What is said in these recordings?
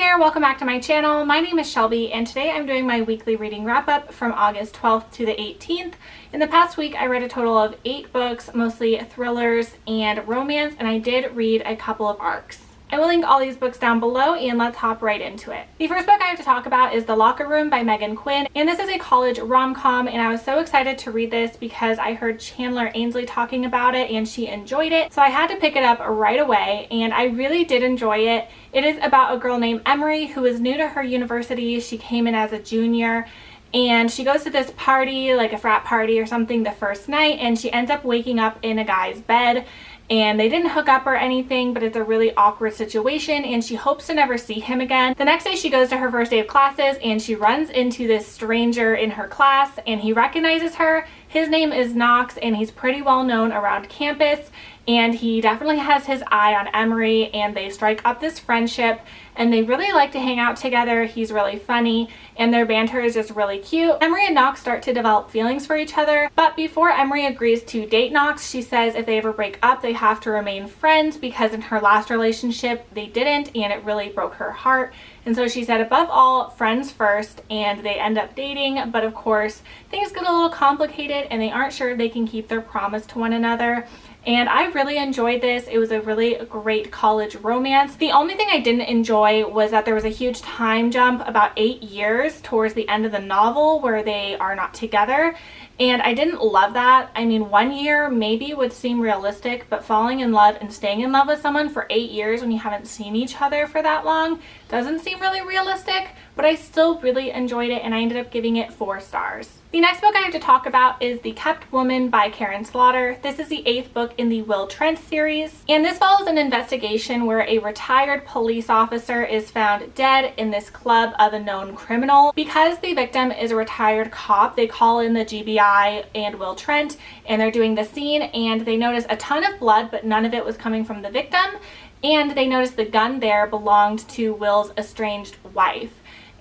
there, welcome back to my channel. My name is Shelby and today I'm doing my weekly reading wrap up from August 12th to the 18th. In the past week I read a total of 8 books, mostly thrillers and romance, and I did read a couple of arcs. I will link all these books down below and let's hop right into it. The first book I have to talk about is The Locker Room by Megan Quinn, and this is a college rom-com, and I was so excited to read this because I heard Chandler Ainsley talking about it and she enjoyed it, so I had to pick it up right away and I really did enjoy it. It is about a girl named Emery who is new to her university. She came in as a junior and she goes to this party, like a frat party or something, the first night, and she ends up waking up in a guy's bed. And they didn't hook up or anything, but it's a really awkward situation and she hopes to never see him again. The next day she goes to her first day of classes and she runs into this stranger in her class and he recognizes her. His name is Knox and he's pretty well known around campus, and he definitely has his eye on Emery and they strike up this friendship and they really like to hang out together. He's really funny and their banter is just really cute. Emery and Knox start to develop feelings for each other, but before Emery agrees to date Knox, she says if they ever break up they have to remain friends because in her last relationship they didn't and it really broke her heart. And so she said above all, friends first, and they end up dating, but of course things get a little complicated and they aren't sure they can keep their promise to one another. And I really enjoyed this. It was a really great college romance. The only thing I didn't enjoy was that there was a huge time jump, about 8 years towards the end of the novel where they are not together. And I didn't love that. I mean, 1 year maybe would seem realistic, but falling in love and staying in love with someone for 8 years when you haven't seen each other for that long doesn't seem really realistic, but I still really enjoyed it and I ended up giving it 4 stars. The next book I have to talk about is The Kept Woman by Karen Slaughter. This is the 8th book in the Will Trent series, and this follows an investigation where a retired police officer is found dead in this club of a known criminal. Because the victim is a retired cop, they call in the GBI and Will Trent, and they're doing the scene, and they notice a ton of blood, but none of it was coming from the victim, and they notice the gun there belonged to Will's estranged wife.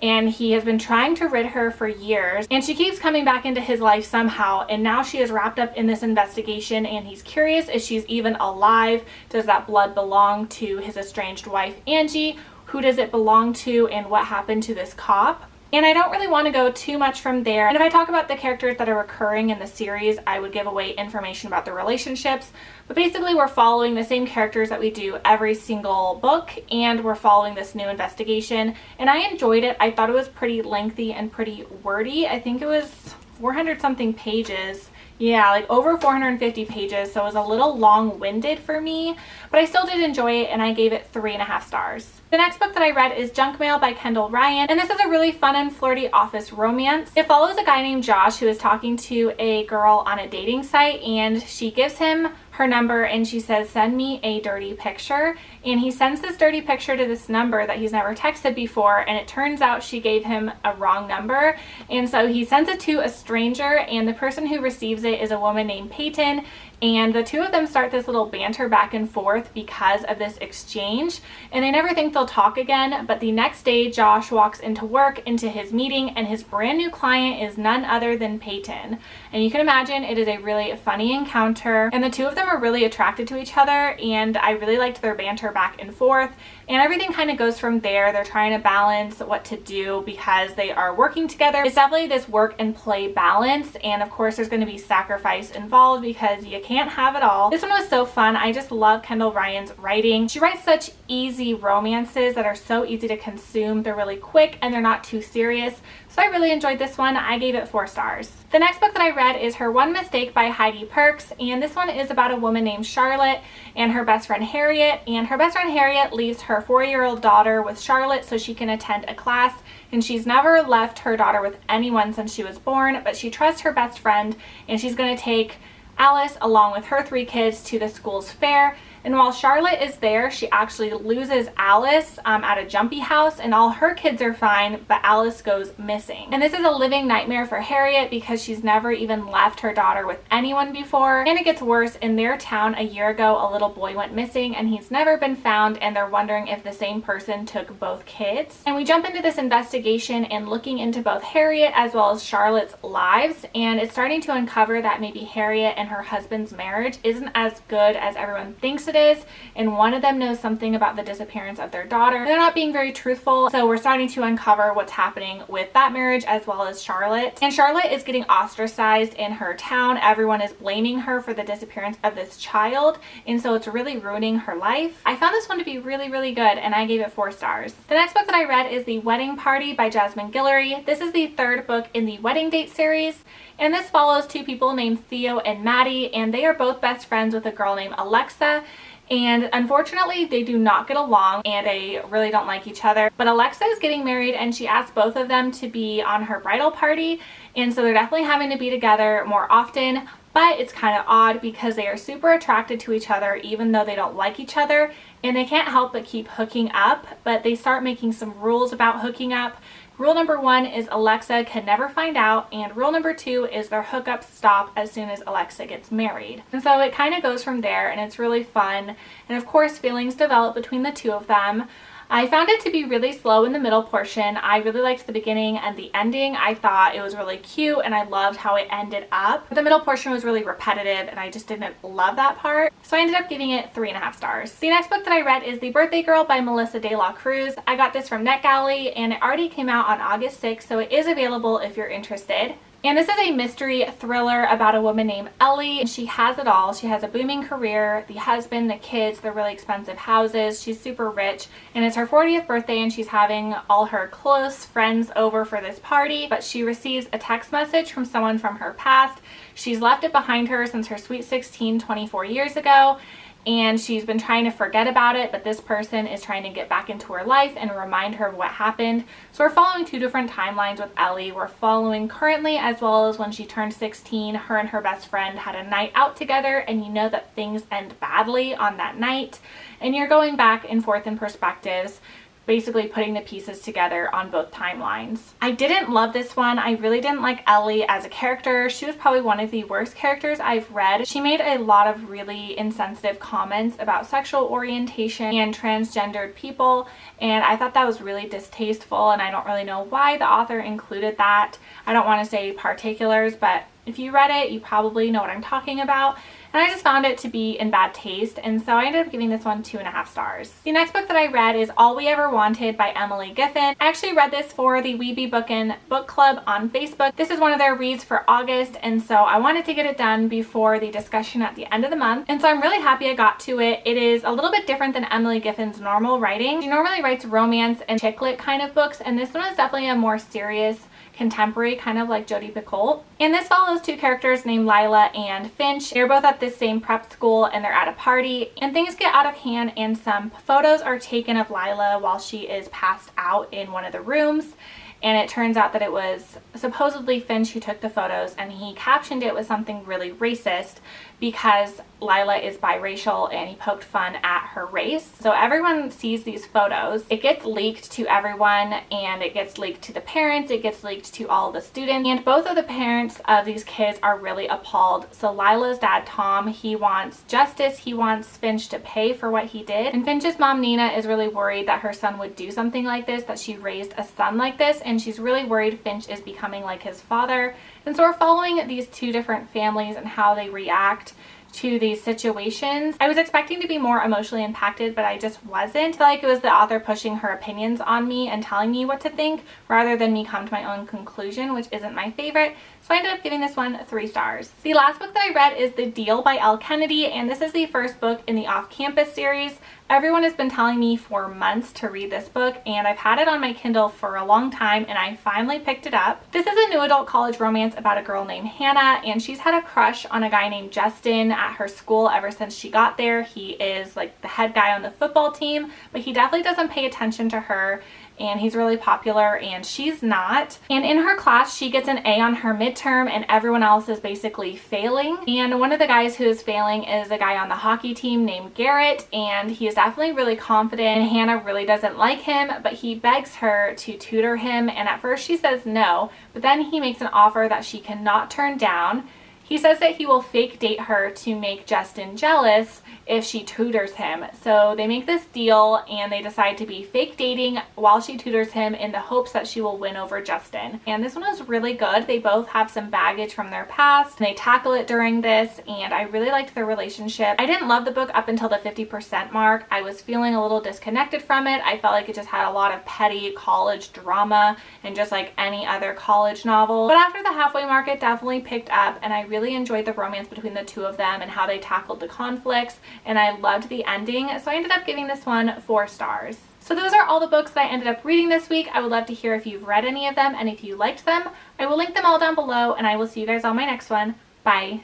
And he has been trying to rid her for years and she keeps coming back into his life somehow, and now she is wrapped up in this investigation and he's curious if she's even alive. Does that blood belong to his estranged wife Angie? Who does it belong to and what happened to this cop? And I don't really want to go too much from there. And if I talk about the characters that are recurring in the series, I would give away information about the relationships. But basically we're following the same characters that we do every single book, and we're following this new investigation. And I enjoyed it. I thought it was pretty lengthy and pretty wordy. I think it was 400 something pages. Yeah, like over 450 pages, so it was a little long-winded for me, but I still did enjoy it and I gave it 3.5 stars. The next book that I read is Junk Mail by Kendall Ryan, and this is a really fun and flirty office romance. It follows a guy named Josh who is talking to a girl on a dating site, and she gives him her number and she says, send me a dirty picture, and he sends this dirty picture to this number that he's never texted before, and it turns out she gave him a wrong number, and so he sends it to a stranger, and the person who receives it is a woman named Peyton, and the two of them start this little banter back and forth because of this exchange, and they never think they'll talk again. But the next day Josh walks into work, into his meeting, and his brand new client is none other than Peyton, and you can imagine it is a really funny encounter, and the two of them are really attracted to each other, and I really liked their banter back and forth, and everything kind of goes from there. They're trying to balance what to do because they are working together. It's definitely this work and play balance, and of course there's going to be sacrifice involved because you can't have it all. This one was so fun. I just love Kendall Ryan's writing. She writes such easy romances that are so easy to consume. They're really quick and they're not too serious. So I really enjoyed this one. I gave it 4 stars. The next book that I read is Her One Mistake by Heidi Perks, and this one is about a woman named Charlotte and her best friend Harriet, and her best friend Harriet leaves her 4-year-old daughter with Charlotte so she can attend a class, and she's never left her daughter with anyone since she was born, but she trusts her best friend and she's going to take Alice along with her 3 kids to the school's fair. And while Charlotte is there, she actually loses Alice at a jumpy house, and all her kids are fine, but Alice goes missing. And this is a living nightmare for Harriet because she's never even left her daughter with anyone before. And it gets worse. In their town a year ago, a little boy went missing and he's never been found, and they're wondering if the same person took both kids. And we jump into this investigation and looking into both Harriet as well as Charlotte's lives, and it's starting to uncover that maybe Harriet and her husband's marriage isn't as good as everyone thinks it it is, and one of them knows something about the disappearance of their daughter. They're not being very truthful, so we're starting to uncover what's happening with that marriage as well as Charlotte. And Charlotte is getting ostracized in her town. Everyone is blaming her for the disappearance of this child, and so it's really ruining her life. I found this one to be really, really good, and I gave it 4 stars. The next book that I read is The Wedding Party by Jasmine Guillory. This is the 3rd book in the Wedding Date series, and this follows 2 people named Theo and Maddie, and they are both best friends with a girl named Alexa. And unfortunately, they do not get along and they really don't like each other. But Alexa is getting married and she asked both of them to be on her bridal party. And so they're definitely having to be together more often. But it's kind of odd because they are super attracted to each other even though they don't like each other. And they can't help but keep hooking up. But they start making some rules about hooking up. Rule number 1 is Alexa can never find out, and rule number 2 is their hookups stop as soon as Alexa gets married. And so it kind of goes from there, and it's really fun. And of course, feelings develop between the 2 of them. I found it to be really slow in the middle portion. I really liked the beginning and the ending. I thought it was really cute and I loved how it ended up. The middle portion was really repetitive and I just didn't love that part. So I ended up giving it 3.5 stars. The next book that I read is The Birthday Girl by Melissa De La Cruz. I got this from NetGalley and it already came out on August 6th, so it is available if you're interested. And this is a mystery thriller about a woman named Ellie. She has it all. She has a booming career, the husband, the kids, the really expensive houses. She's super rich, and it's her 40th birthday and she's having all her close friends over for this party, but she receives a text message from someone from her past. She's left it behind her since her sweet 16 24 years ago. And she's been trying to forget about it, but this person is trying to get back into her life and remind her of what happened. So we're following 2 different timelines with Ellie. We're following currently as well as when she turned 16. Her and her best friend had a night out together, and you know that things end badly on that night. And you're going back and forth in perspectives, basically putting the pieces together on both timelines. I didn't love this one. I really didn't like Ellie as a character. She was probably one of the worst characters I've read. She made a lot of really insensitive comments about sexual orientation and transgendered people, and I thought that was really distasteful, and I don't really know why the author included that. I don't want to say particulars, but if you read it, you probably know what I'm talking about. And I just found it to be in bad taste, and so I ended up giving this one 2.5 stars. The next book that I read is All We Ever Wanted by Emily Giffin. I actually read this for the Weeby Bookin' Book Club on Facebook. This is one of their reads for August, and so I wanted to get it done before the discussion at the end of the month. And so I'm really happy I got to it. It is a little bit different than Emily Giffin's normal writing. She normally writes romance and chick lit kind of books, and this one is definitely a more serious contemporary, kind of like Jodi Picoult. And this follows 2 characters named Lila and Finch. They're both at this same prep school and they're at a party, and things get out of hand and some photos are taken of Lila while she is passed out in one of the rooms. And it turns out that it was supposedly Finch who took the photos, and he captioned it with something really racist because Lila is biracial and he poked fun at her race. So everyone sees these photos. It gets leaked to everyone, and it gets leaked to the parents, it gets leaked to all the students, and both of the parents of these kids are really appalled. So Lila's dad, Tom, he wants justice. He wants Finch to pay for what he did. And Finch's mom, Nina, is really worried that her son would do something like this, that she raised a son like this, and she's really worried Finch is becoming like his father. And so we're following these 2 different families and how they react to these situations. I was expecting to be more emotionally impacted, but I just wasn't. I feel like it was the author pushing her opinions on me and telling me what to think rather than me come to my own conclusion, which isn't my favorite. So I ended up giving this one 3 stars. The last book that I read is The Deal by Elle Kennedy, and this is the first book in the Off-Campus series. Everyone has been telling me for months to read this book, and I've had it on my Kindle for a long time, and I finally picked it up. This is a new adult college romance about a girl named Hannah, and she's had a crush on a guy named Justin at her school ever since she got there. He is like the head guy on the football team, but he definitely doesn't pay attention to her, and he's really popular and she's not. And in her class, she gets an A on her midterm and everyone else is basically failing. And one of the guys who is failing is a guy on the hockey team named Garrett, and he is definitely really confident. And Hannah really doesn't like him, but he begs her to tutor him, and at first she says no, but then he makes an offer that she cannot turn down. He says that he will fake date her to make Justin jealous if she tutors him. So they make this deal and they decide to be fake dating while she tutors him in the hopes that she will win over Justin. And this one was really good. They both have some baggage from their past and they tackle it during this, and I really liked their relationship. I didn't love the book up until the 50% mark. I was feeling a little disconnected from it. I felt like it just had a lot of petty college drama and just like any other college novel. But after the halfway mark, it definitely picked up, and I really enjoyed the romance between the two of them and how they tackled the conflicts, and I loved the ending, so I ended up giving this one 4 stars. So those are all the books that I ended up reading this week. I would love to hear if you've read any of them and if you liked them. I will link them all down below, and I will see you guys on my next one. Bye!